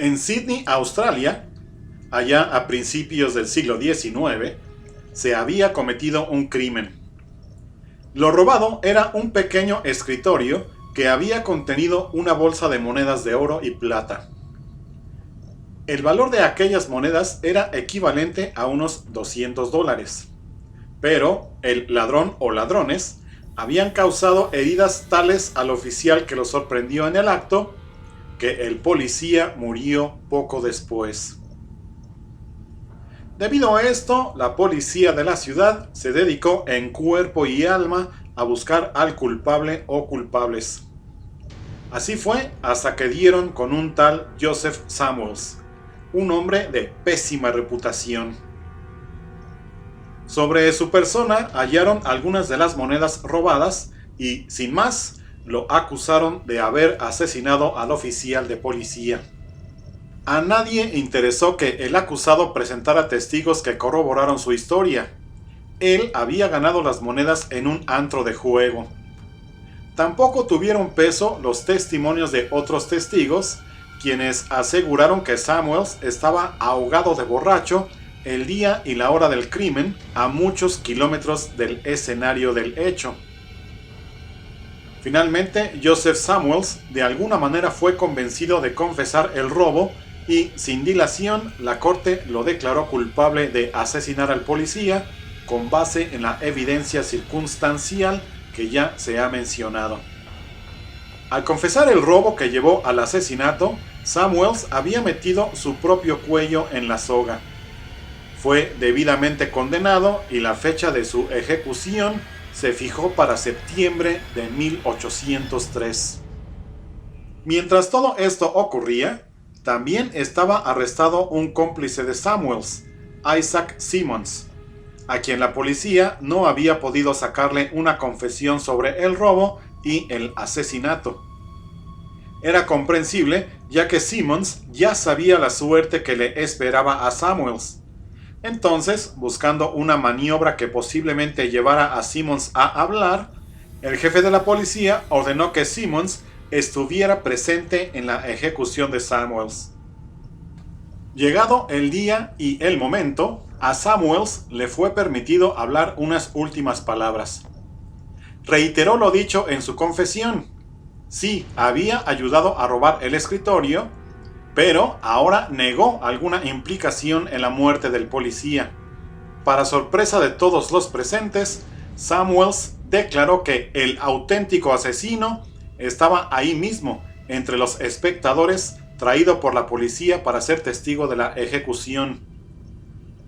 En Sydney, Australia, allá a principios del siglo XIX, se había cometido un crimen. Lo robado era un pequeño escritorio que había contenido una bolsa de monedas de oro y plata. El valor de aquellas monedas era equivalente a unos $200, pero el ladrón o ladrones habían causado heridas tales al oficial que lo sorprendió en el acto que el policía murió poco después. Debido a esto, la policía de la ciudad se dedicó en cuerpo y alma a buscar al culpable o culpables. Así fue hasta que dieron con un tal Joseph Samuels, un hombre de pésima reputación. Sobre su persona hallaron algunas de las monedas robadas y, sin más, lo acusaron de haber asesinado al oficial de policía. A nadie interesó que el acusado presentara testigos que corroboraron su historia. Él había ganado las monedas en un antro de juego. Tampoco tuvieron peso los testimonios de otros testigos, quienes aseguraron que Samuels estaba ahogado de borracho el día y la hora del crimen, a muchos kilómetros del escenario del hecho. Finalmente, Joseph Samuels de alguna manera fue convencido de confesar el robo y, sin dilación, la corte lo declaró culpable de asesinar al policía con base en la evidencia circunstancial que ya se ha mencionado. Al confesar el robo que llevó al asesinato, Samuels había metido su propio cuello en la soga. Fue debidamente condenado y la fecha de su ejecución se fijó para septiembre de 1803. Mientras todo esto ocurría, también estaba arrestado un cómplice de Samuels, Isaac Simmons, a quien la policía no había podido sacarle una confesión sobre el robo y el asesinato. Era comprensible, ya que Simmons ya sabía la suerte que le esperaba a Samuels. Entonces, buscando una maniobra que posiblemente llevara a Simmons a hablar, el jefe de la policía ordenó que Simmons estuviera presente en la ejecución de Samuels. Llegado el día y el momento, a Samuels le fue permitido hablar unas últimas palabras. Reiteró lo dicho en su confesión. Sí, había ayudado a robar el escritorio, pero ahora negó alguna implicación en la muerte del policía. Para sorpresa de todos los presentes, Samuels declaró que el auténtico asesino estaba ahí mismo, entre los espectadores, traído por la policía para ser testigo de la ejecución.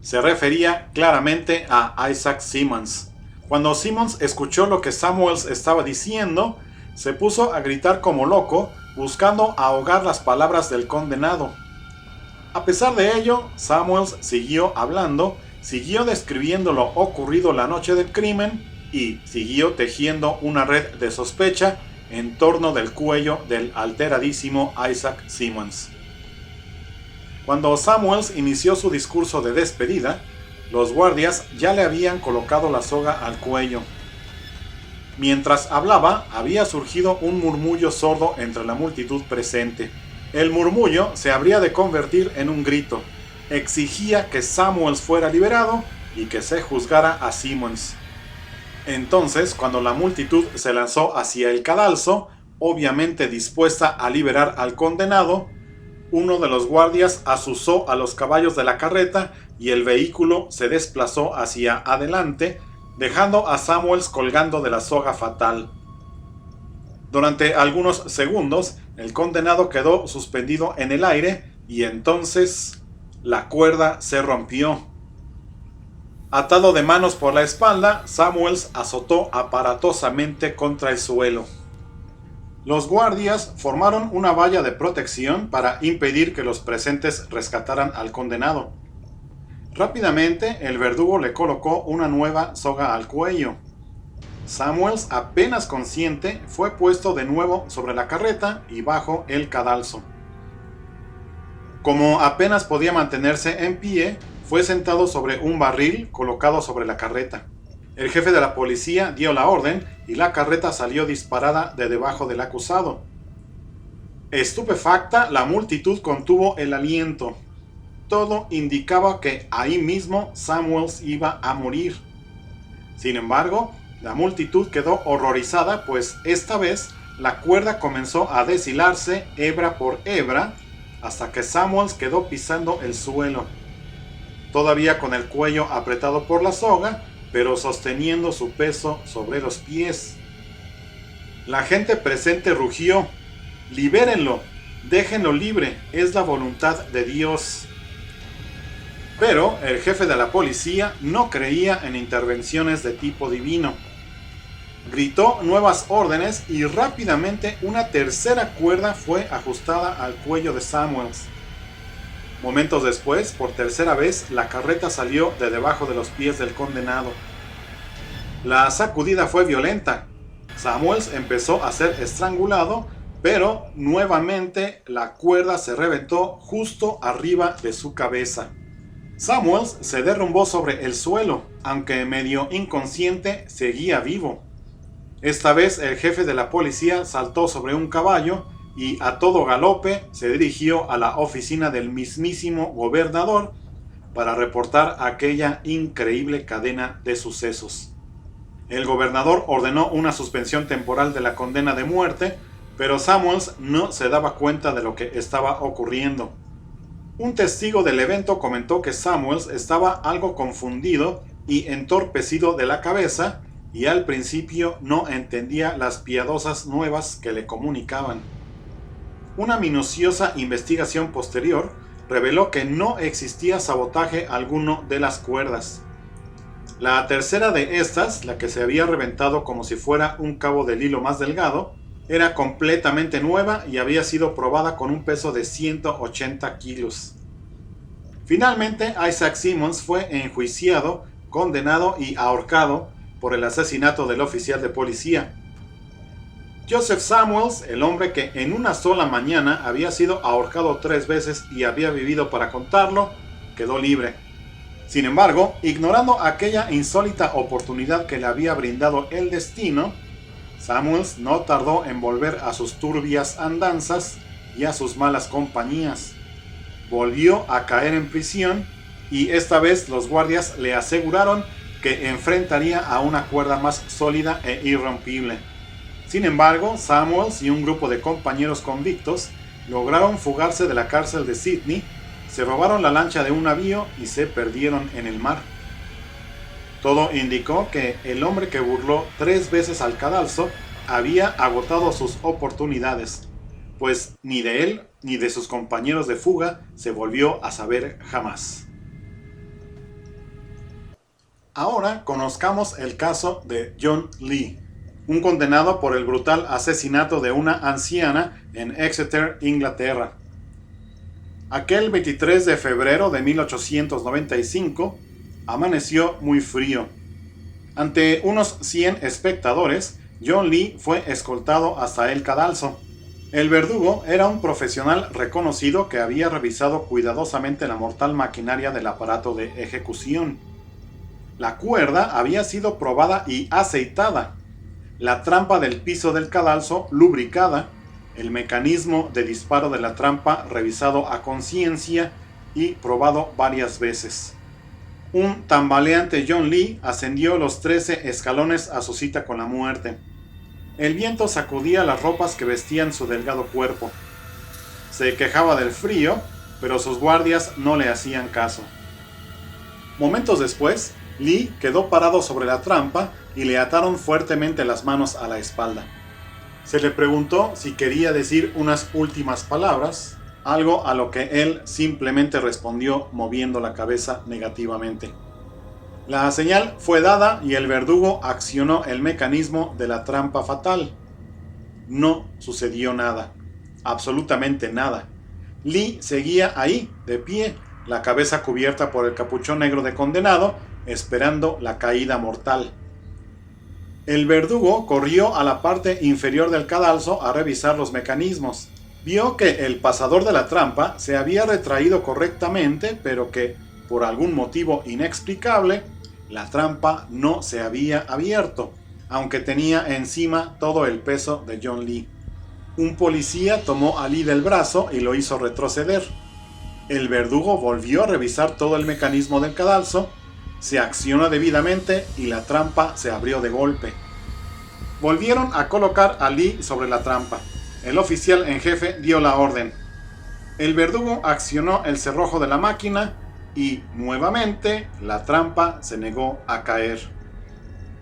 Se refería claramente a Isaac Simmons. Cuando Simmons escuchó lo que Samuels estaba diciendo, se puso a gritar como loco, buscando ahogar las palabras del condenado. A pesar de ello, Samuels siguió hablando, siguió describiendo lo ocurrido la noche del crimen y siguió tejiendo una red de sospecha en torno del cuello del alteradísimo Isaac Simmons. Cuando Samuels inició su discurso de despedida, los guardias ya le habían colocado la soga al cuello. Mientras hablaba, había surgido un murmullo sordo entre la multitud presente. El murmullo se habría de convertir en un grito. Exigía que Samuels fuera liberado y que se juzgara a Simmons. Entonces, cuando la multitud se lanzó hacia el cadalso, obviamente dispuesta a liberar al condenado, uno de los guardias azuzó a los caballos de la carreta y el vehículo se desplazó hacia adelante, dejando a Samuels colgando de la soga fatal. Durante algunos segundos, el condenado quedó suspendido en el aire y entonces la cuerda se rompió. Atado de manos por la espalda, Samuels azotó aparatosamente contra el suelo. Los guardias formaron una valla de protección para impedir que los presentes rescataran al condenado. Rápidamente, el verdugo le colocó una nueva soga al cuello. Samuels, apenas consciente, fue puesto de nuevo sobre la carreta y bajo el cadalso. Como apenas podía mantenerse en pie, fue sentado sobre un barril colocado sobre la carreta. El jefe de la policía dio la orden y la carreta salió disparada de debajo del acusado. Estupefacta, la multitud contuvo el aliento. Todo indicaba que ahí mismo Samuels iba a morir. Sin embargo, la multitud quedó horrorizada, pues esta vez la cuerda comenzó a deshilarse hebra por hebra hasta que Samuels quedó pisando el suelo, todavía con el cuello apretado por la soga, pero sosteniendo su peso sobre los pies. La gente presente rugió: «¡Libérenlo! ¡Déjenlo libre! ¡Es la voluntad de Dios!». Pero el jefe de la policía no creía en intervenciones de tipo divino. Gritó nuevas órdenes y rápidamente una tercera cuerda fue ajustada al cuello de Samuels. Momentos después, por tercera vez, la carreta salió de debajo de los pies del condenado. La sacudida fue violenta. Samuels empezó a ser estrangulado, pero nuevamente la cuerda se reventó justo arriba de su cabeza. Samuels se derrumbó sobre el suelo, aunque medio inconsciente, seguía vivo. Esta vez el jefe de la policía saltó sobre un caballo y a todo galope se dirigió a la oficina del mismísimo gobernador para reportar aquella increíble cadena de sucesos. El gobernador ordenó una suspensión temporal de la condena de muerte, pero Samuels no se daba cuenta de lo que estaba ocurriendo. Un testigo del evento comentó que Samuels estaba algo confundido y entorpecido de la cabeza y al principio no entendía las piadosas nuevas que le comunicaban. Una minuciosa investigación posterior reveló que no existía sabotaje alguno de las cuerdas. La tercera de estas, la que se había reventado como si fuera un cabo del hilo más delgado, era completamente nueva y había sido probada con un peso de 180 kilos. Finalmente, Isaac Simmons fue enjuiciado, condenado y ahorcado por el asesinato del oficial de policía. Joseph Samuels, el hombre que en una sola mañana había sido ahorcado 3 veces y había vivido para contarlo, quedó libre. Sin embargo, ignorando aquella insólita oportunidad que le había brindado el destino, Samuels no tardó en volver a sus turbias andanzas y a sus malas compañías. Volvió a caer en prisión y esta vez los guardias le aseguraron que enfrentaría a una cuerda más sólida e irrompible. Sin embargo, Samuels y un grupo de compañeros convictos lograron fugarse de la cárcel de Sydney, se robaron la lancha de un navío y se perdieron en el mar. Todo indicó que el hombre que burló 3 veces al cadalso había agotado sus oportunidades, pues ni de él ni de sus compañeros de fuga se volvió a saber jamás. Ahora conozcamos el caso de John Lee, un condenado por el brutal asesinato de una anciana en Exeter, Inglaterra. Aquel 23 de febrero de 1895, amaneció muy frío. Ante unos 100 espectadores, John Lee fue escoltado hasta el cadalso. El verdugo era un profesional reconocido que había revisado cuidadosamente la mortal maquinaria del aparato de ejecución. La cuerda había sido probada y aceitada, la trampa del piso del cadalso lubricada, el mecanismo de disparo de la trampa revisado a conciencia y probado varias veces. Un tambaleante John Lee ascendió los 13 escalones a su cita con la muerte. El viento sacudía las ropas que vestían su delgado cuerpo. Se quejaba del frío, pero sus guardias no le hacían caso. Momentos después, Lee quedó parado sobre la trampa y le ataron fuertemente las manos a la espalda. Se le preguntó si quería decir unas últimas palabras, algo a lo que él simplemente respondió moviendo la cabeza negativamente. La señal fue dada y el verdugo accionó el mecanismo de la trampa fatal. No sucedió nada, absolutamente nada. Lee seguía ahí, de pie, la cabeza cubierta por el capuchón negro de condenado, esperando la caída mortal. El verdugo corrió a la parte inferior del cadalso a revisar los mecanismos. Vio que el pasador de la trampa se había retraído correctamente, pero que, por algún motivo inexplicable, la trampa no se había abierto, aunque tenía encima todo el peso de John Lee. Un policía tomó a Lee del brazo y lo hizo retroceder. El verdugo volvió a revisar todo el mecanismo del cadalso, se accionó debidamente y la trampa se abrió de golpe. Volvieron a colocar a Lee sobre la trampa. El oficial en jefe dio la orden. El verdugo accionó el cerrojo de la máquina y, nuevamente, la trampa se negó a caer.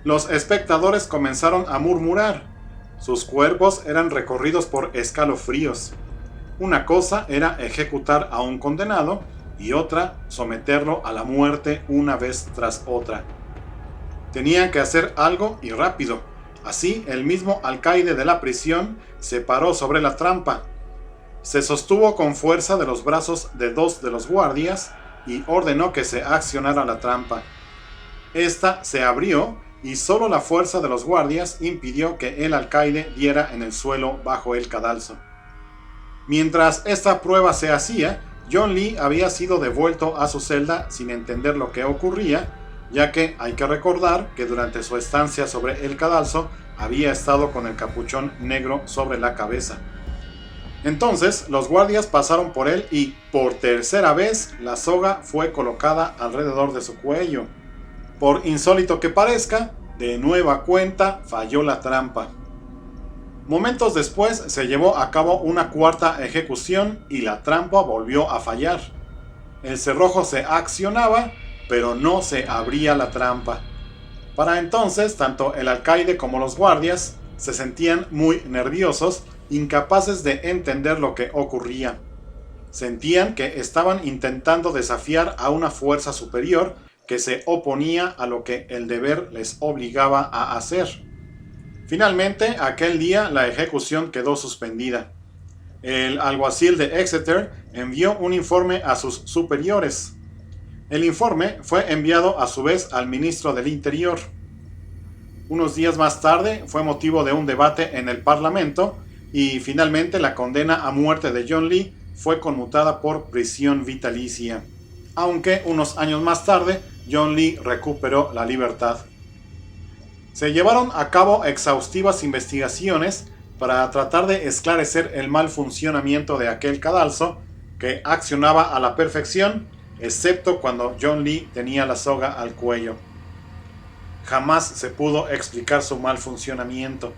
Los espectadores comenzaron a murmurar. Sus cuerpos eran recorridos por escalofríos. Una cosa era ejecutar a un condenado y otra someterlo a la muerte una vez tras otra. Tenían que hacer algo y rápido. Así, el mismo alcaide de la prisión se paró sobre la trampa. Se sostuvo con fuerza de los brazos de dos de los guardias y ordenó que se accionara la trampa. Esta se abrió y solo la fuerza de los guardias impidió que el alcaide diera en el suelo bajo el cadalso. Mientras esta prueba se hacía, John Lee había sido devuelto a su celda sin entender lo que ocurría, ya que hay que recordar que durante su estancia sobre el cadalso había estado con el capuchón negro sobre la cabeza. Entonces los guardias pasaron por él y, por tercera vez, la soga fue colocada alrededor de su cuello. Por insólito que parezca, de nueva cuenta falló la trampa. Momentos después se llevó a cabo una cuarta ejecución y la trampa volvió a fallar. El cerrojo se accionaba, pero no se abría la trampa. Para entonces, tanto el alcaide como los guardias se sentían muy nerviosos, incapaces de entender lo que ocurría. Sentían que estaban intentando desafiar a una fuerza superior que se oponía a lo que el deber les obligaba a hacer. Finalmente, aquel día la ejecución quedó suspendida. El alguacil de Exeter envió un informe a sus superiores. El informe fue enviado a su vez al ministro del Interior. Unos días más tarde fue motivo de un debate en el Parlamento y finalmente la condena a muerte de John Lee fue conmutada por prisión vitalicia, aunque unos años más tarde John Lee recuperó la libertad. Se llevaron a cabo exhaustivas investigaciones para tratar de esclarecer el mal funcionamiento de aquel cadalso que accionaba a la perfección, excepto cuando John Lee tenía la soga al cuello. Jamás se pudo explicar su mal funcionamiento.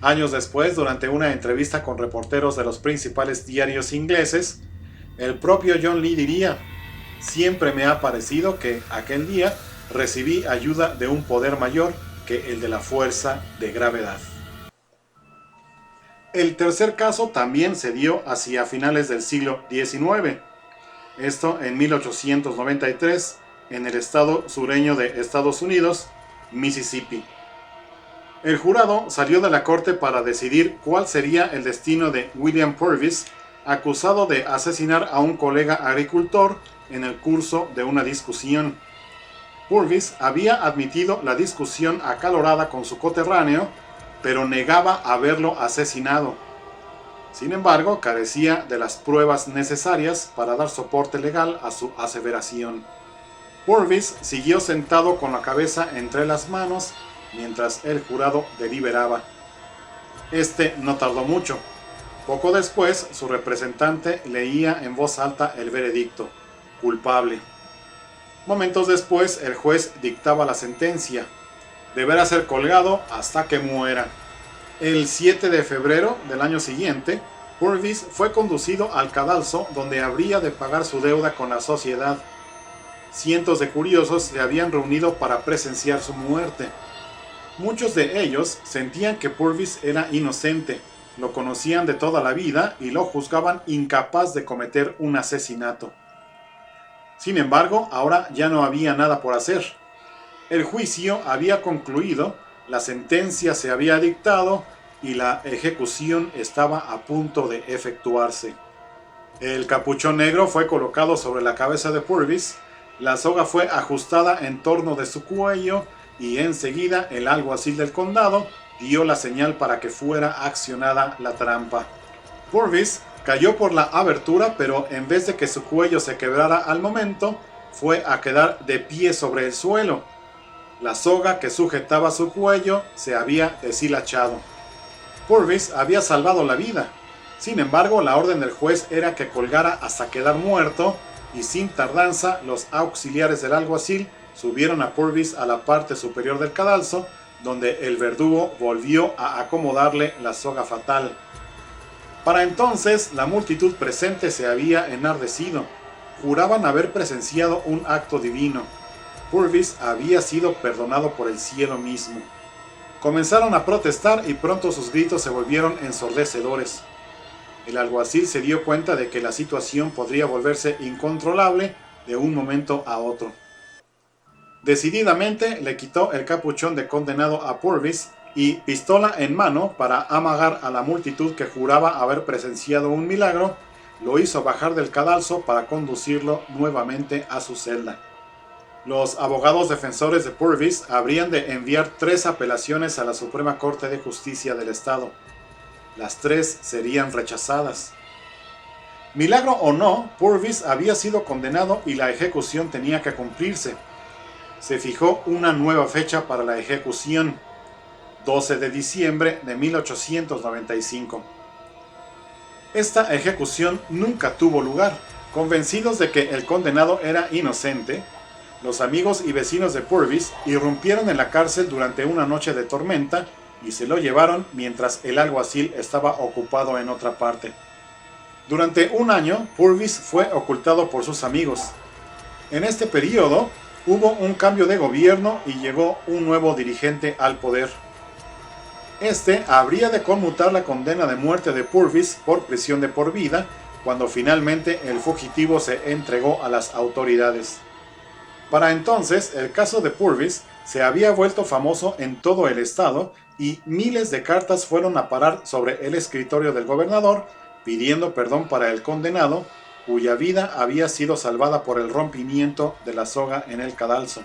Años después, durante una entrevista con reporteros de los principales diarios ingleses, el propio John Lee diría: «Siempre me ha parecido que aquel día recibí ayuda de un poder mayor que el de la fuerza de gravedad». El tercer caso también se dio hacia finales del siglo XIX. Esto en 1893, en el estado sureño de Estados Unidos, Mississippi. El jurado salió de la corte para decidir cuál sería el destino de William Purvis, acusado de asesinar a un colega agricultor en el curso de una discusión. Purvis había admitido la discusión acalorada con su coterráneo, pero negaba haberlo asesinado. Sin embargo, carecía de las pruebas necesarias para dar soporte legal a su aseveración. Purvis siguió sentado con la cabeza entre las manos mientras el jurado deliberaba. Este no tardó mucho. Poco después, su representante leía en voz alta el veredicto: culpable. Momentos después, el juez dictaba la sentencia: deberá ser colgado hasta que muera. El 7 de febrero del año siguiente, Purvis fue conducido al cadalso donde habría de pagar su deuda con la sociedad. Cientos de curiosos se habían reunido para presenciar su muerte. Muchos de ellos sentían que Purvis era inocente, lo conocían de toda la vida y lo juzgaban incapaz de cometer un asesinato. Sin embargo, ahora ya no había nada por hacer. El juicio había concluido, la sentencia se había dictado y la ejecución estaba a punto de efectuarse. El capuchón negro fue colocado sobre la cabeza de Purvis, la soga fue ajustada en torno de su cuello y enseguida el alguacil del condado dio la señal para que fuera accionada la trampa. Purvis cayó por la abertura, pero en vez de que su cuello se quebrara al momento, fue a quedar de pie sobre el suelo. La soga que sujetaba su cuello se había deshilachado. Purvis había salvado la vida. Sin embargo, la orden del juez era que colgara hasta quedar muerto, y sin tardanza los auxiliares del alguacil subieron a Purvis a la parte superior del cadalso, donde el verdugo volvió a acomodarle la soga fatal. Para entonces, la multitud presente se había enardecido. Juraban haber presenciado un acto divino. Purvis había sido perdonado por el cielo mismo. Comenzaron a protestar y pronto sus gritos se volvieron ensordecedores. El alguacil se dio cuenta de que la situación podría volverse incontrolable de un momento a otro. Decididamente le quitó el capuchón de condenado a Purvis y, pistola en mano, para amagar a la multitud que juraba haber presenciado un milagro, lo hizo bajar del cadalso para conducirlo nuevamente a su celda. Los abogados defensores de Purvis habrían de enviar 3 apelaciones a la Suprema Corte de Justicia del Estado. Las 3 serían rechazadas. Milagro o no, Purvis había sido condenado y la ejecución tenía que cumplirse. Se fijó una nueva fecha para la ejecución, 12 de diciembre de 1895. Esta ejecución nunca tuvo lugar. Convencidos de que el condenado era inocente, los amigos y vecinos de Purvis irrumpieron en la cárcel durante una noche de tormenta y se lo llevaron mientras el alguacil estaba ocupado en otra parte. Durante un año, Purvis fue ocultado por sus amigos. En este periodo, hubo un cambio de gobierno y llegó un nuevo dirigente al poder. Este habría de conmutar la condena de muerte de Purvis por prisión de por vida, cuando finalmente el fugitivo se entregó a las autoridades. Para entonces, el caso de Purvis se había vuelto famoso en todo el estado y miles de cartas fueron a parar sobre el escritorio del gobernador pidiendo perdón para el condenado, cuya vida había sido salvada por el rompimiento de la soga en el cadalso.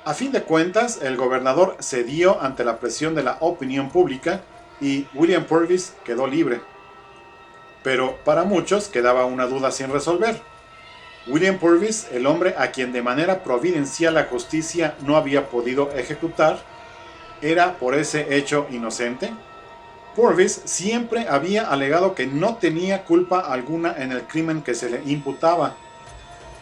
A fin de cuentas, el gobernador cedió ante la presión de la opinión pública y William Purvis quedó libre. Pero para muchos quedaba una duda sin resolver. William Purvis, el hombre a quien de manera providencial la justicia no había podido ejecutar, ¿era por ese hecho inocente? Purvis siempre había alegado que no tenía culpa alguna en el crimen que se le imputaba,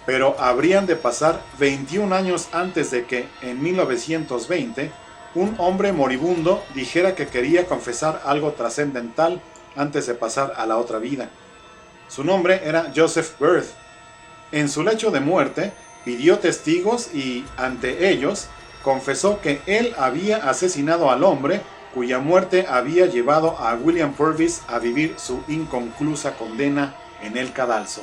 pero habrían de pasar 21 años antes de que, en 1920, un hombre moribundo dijera que quería confesar algo trascendental antes de pasar a la otra vida. Su nombre era Joseph Birth. En su lecho de muerte, pidió testigos y, ante ellos, confesó que él había asesinado al hombre cuya muerte había llevado a William Purvis a vivir su inconclusa condena en el cadalso.